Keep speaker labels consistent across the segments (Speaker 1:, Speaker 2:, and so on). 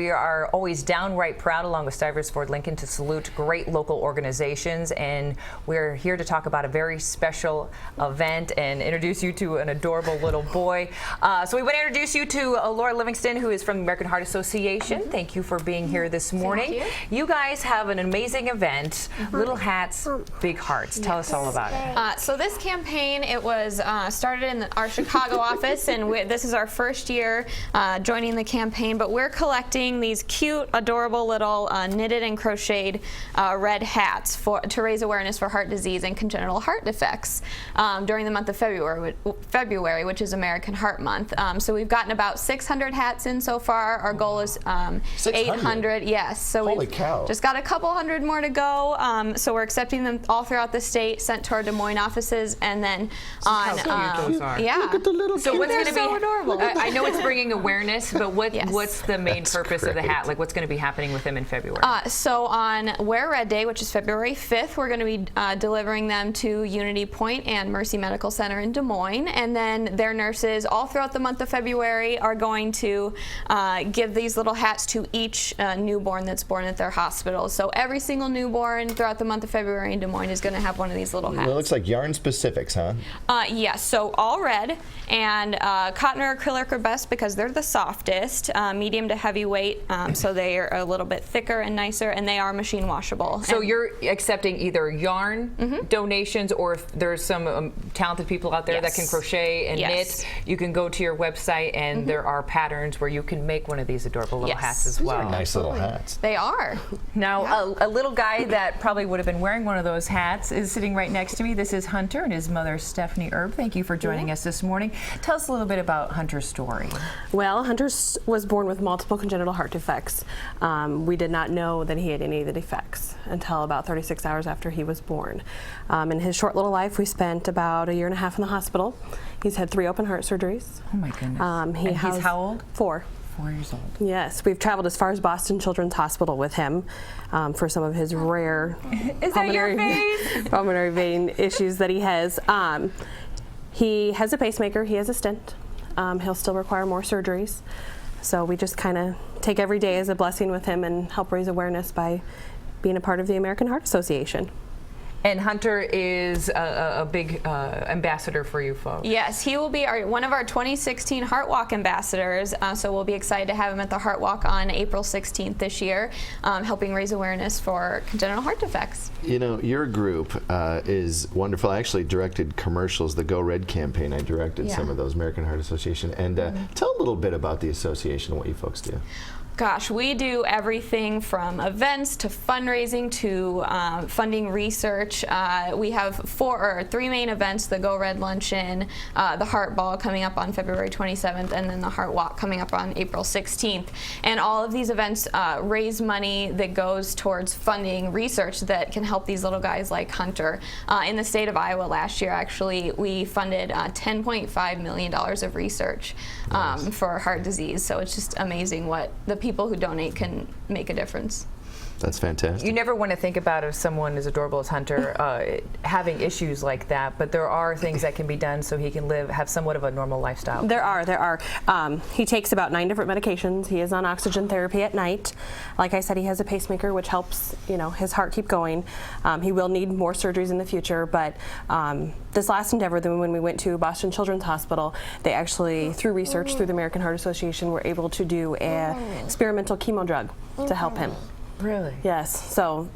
Speaker 1: We are always downright proud, along with Stivers Ford Lincoln, to salute great local organizations, and we're here to talk about a very special event and introduce you to an adorable little boy. So we want to introduce you to Laura Livingston, who is from the American Heart Association. Thank you for being here this morning.
Speaker 2: Thank you.
Speaker 1: You guys have an amazing event, Little Hats, Big Hearts. Tell us all about it.
Speaker 2: So this campaign, it was started in our Chicago office, and this is our first year joining the campaign, but we're collecting these cute, adorable little knitted and crocheted red hats to raise awareness for heart disease and congenital heart defects during the month of February, which is American Heart Month. So we've gotten about 600 hats in so far. Our goal is 800. Yes. So
Speaker 3: Holy
Speaker 2: we've
Speaker 3: cow.
Speaker 2: just got a couple hundred more to go. So we're accepting them all throughout the state, sent to our Des Moines offices, and then on.
Speaker 1: How cute those are.
Speaker 2: Yeah.
Speaker 3: Look at the little
Speaker 1: So what's going to be?
Speaker 2: so adorable.
Speaker 1: I know it's bringing awareness, but what's the main
Speaker 3: That's
Speaker 1: purpose of the
Speaker 3: great.
Speaker 1: hat? Like, what's going to be happening with them in February?
Speaker 2: So on Wear Red Day, which is February 5th, we're going to be delivering them to Unity Point and Mercy Medical Center in Des Moines, and then their nurses all throughout the month of February are going to give these little hats to each newborn that's born at their hospital. So every single newborn throughout the month of February in Des Moines is going to have one of these little hats.
Speaker 3: It looks like yarn specifics, huh?
Speaker 2: Yes, so all red, and cotton or acrylic are best because they're the softest, medium to heavyweight, so they are a little bit thicker and nicer, and they are machine washable.
Speaker 1: So you're accepting either yarn donations, or if there's some talented people out there that can crochet and knit, you can go to your website, and there are patterns where you can make one of these adorable little hats as well.
Speaker 3: These are nice little hats.
Speaker 2: They are.
Speaker 1: Now, a little guy that probably would have been wearing one of those hats is sitting right next to me. This is Hunter and his mother, Stephanie Erb. Thank you for joining us this morning. Tell us a little bit about Hunter's story.
Speaker 4: Well, Hunter was born with multiple congenital heart defects. We did not know that he had any of the defects until about 36 hours after he was born. In his short little life, we spent about a year and a half in the hospital. He's had 3 open heart surgeries.
Speaker 1: Oh my goodness. He's how old?
Speaker 4: 4.
Speaker 1: 4 years old.
Speaker 4: Yes, we've traveled as far as Boston Children's Hospital with him for some of his rare pulmonary vein issues that he has. He has a pacemaker, he has a stent. He'll still require more surgeries. So we just kind of take every day as a blessing with him and help raise awareness by being a part of the American Heart Association.
Speaker 1: And Hunter is a big ambassador for you folks.
Speaker 2: Yes, he will be one of our 2016 Heart Walk ambassadors, so we'll be excited to have him at the Heart Walk on April 16th this year, helping raise awareness for congenital heart defects.
Speaker 3: You know, your group is wonderful. I actually directed commercials, the Go Red campaign. I directed some of those, American Heart Association. And tell a little bit about the association and what you folks do.
Speaker 2: Gosh, we do everything from events to fundraising to funding research. We have 3 main events: the Go Red Luncheon, the Heart Ball coming up on February 27th, and then the Heart Walk coming up on April 16th. And all of these events raise money that goes towards funding research that can help these little guys like Hunter. In the state of Iowa last year, actually, we funded $10.5 million of research for heart disease. So it's just amazing what the people who donate can make a difference.
Speaker 3: That's fantastic.
Speaker 1: You never want to think about if someone as adorable as Hunter having issues like that, but there are things that can be done so he can have somewhat of a normal lifestyle.
Speaker 4: There are. He takes about 9 different medications. He is on oxygen therapy at night. Like I said, he has a pacemaker, which helps his heart keep going. He will need more surgeries in the future, but this last endeavor, when we went to Boston Children's Hospital, they actually, through research through the American Heart Association, were able to do an experimental chemo drug to help him.
Speaker 1: Really?
Speaker 4: Yes. So,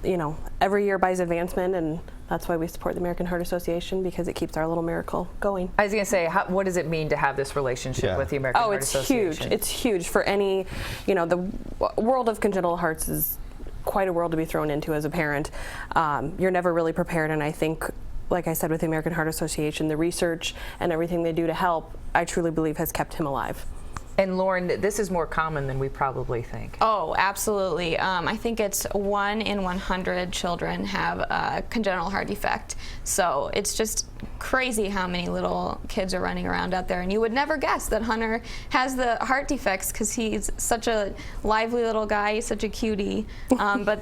Speaker 4: every year buys advancement, and that's why we support the American Heart Association, because it keeps our little miracle going.
Speaker 1: I was going to say, what does it mean to have this relationship with the American Heart Association?
Speaker 4: It's huge. It's huge for any, the world of congenital hearts is quite a world to be thrown into as a parent. You're never really prepared, and I think, like I said, with the American Heart Association, the research and everything they do to help, I truly believe has kept him alive.
Speaker 1: And Lauren, this is more common than we probably think.
Speaker 2: Oh, absolutely. I think it's 1 in 100 children have a congenital heart defect. So it's just crazy how many little kids are running around out there, and you would never guess that Hunter has the heart defects because he's such a lively little guy, he's such a cutie, but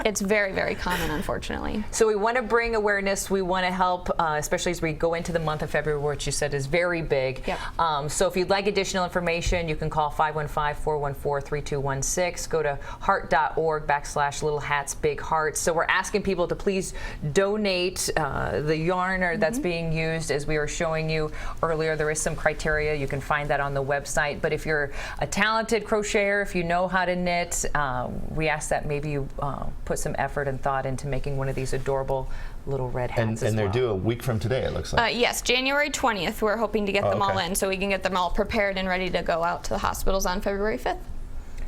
Speaker 2: it's very, very common, unfortunately.
Speaker 1: So we want to bring awareness, we want to help, especially as we go into the month of February, which you said is very big.
Speaker 2: Yep.
Speaker 1: So if you'd like additional information, you can call 515-414-3216, go to heart.org/Little Hats Big Hearts. So we're asking people to please donate the yarn that's being used. As we were showing you earlier, there is some criteria. You can find that on the website. But if you're a talented crocheter, if you know how to knit, we ask that maybe you put some effort and thought into making one of these adorable little red hats
Speaker 3: And they're
Speaker 1: well.
Speaker 3: due a week from today, it looks like.
Speaker 2: Yes, January 20th. We're hoping to get them all in so we can get them all prepared and ready to go out to the hospitals on February 5th.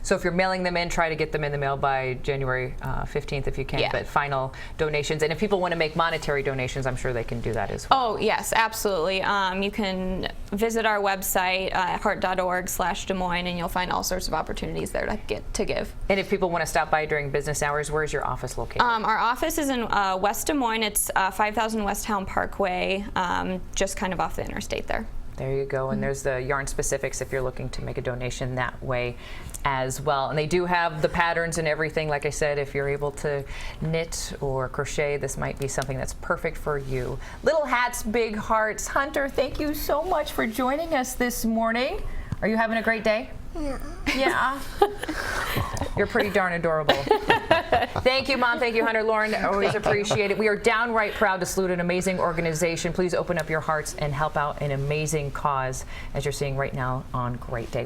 Speaker 1: So if you're mailing them in, try to get them in the mail by January 15th if you can.
Speaker 2: Yeah.
Speaker 1: But final donations, and if people want to make monetary donations, I'm sure they can do that as well.
Speaker 2: Oh, yes, absolutely. You can visit our website, heart.org/Des Moines, and you'll find all sorts of opportunities there to give.
Speaker 1: And if people want to stop by during business hours, where is your office located?
Speaker 2: Our office is in West Des Moines. It's 5000 West Helm Parkway, just kind of off the interstate there.
Speaker 1: There you go, and there's the yarn specifics if you're looking to make a donation that way as well. And they do have the patterns and everything. Like I said, if you're able to knit or crochet, this might be something that's perfect for you. Little Hats, Big Hearts. Hunter, thank you so much for joining us this morning. Are you having a great day?
Speaker 5: Yeah.
Speaker 1: Yeah. You're pretty darn adorable. Thank you, Mom. Thank you, Hunter. Lauren, always appreciate it. We are downright proud to salute an amazing organization. Please open up your hearts and help out an amazing cause, as you're seeing right now on Great Day.